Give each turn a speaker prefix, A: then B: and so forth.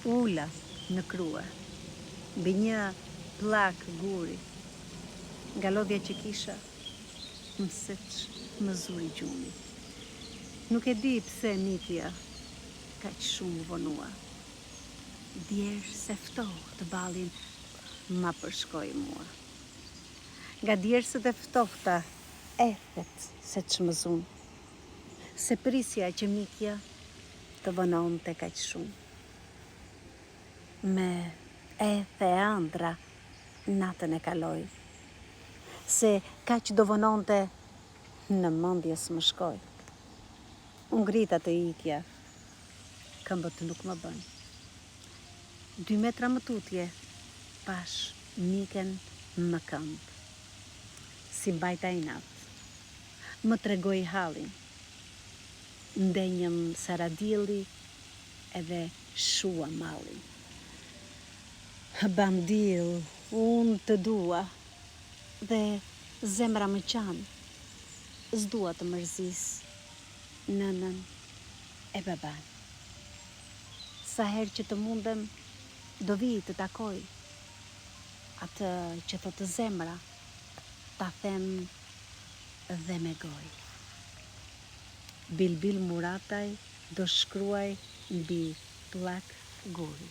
A: Ula në krue, mbi një plak guri, nga lodhja që kisha, më siç më zuri gjumi. Nuk e di pse nitja kaq shumë vonua. Djerë se ftohtë të balin ma përshkoj mua. Nga djersët e ftohta ethet se çmëzun, se prisja që mikja të vononte kaq shumë. Me ethe ëndra natën e kaloj, se kaq do vononte në mendjes më shkoj. Unë grita të ikja, këmbët nuk më bën. 2 metra më tutje, pash miken më këmbë. Si mbajta i natë, më tregoj hallin. Ndenjëm saradili edhe shua mallin. Bandil, unë të dua, dhe zemra më qanë, s'dua të mërzis nënën e baban. Sa herë që të mundem, do vi të takoj, atë që thotë zemra, ta them dhe me goj. Bilbil Murataj do shkruaj mbi plak guri.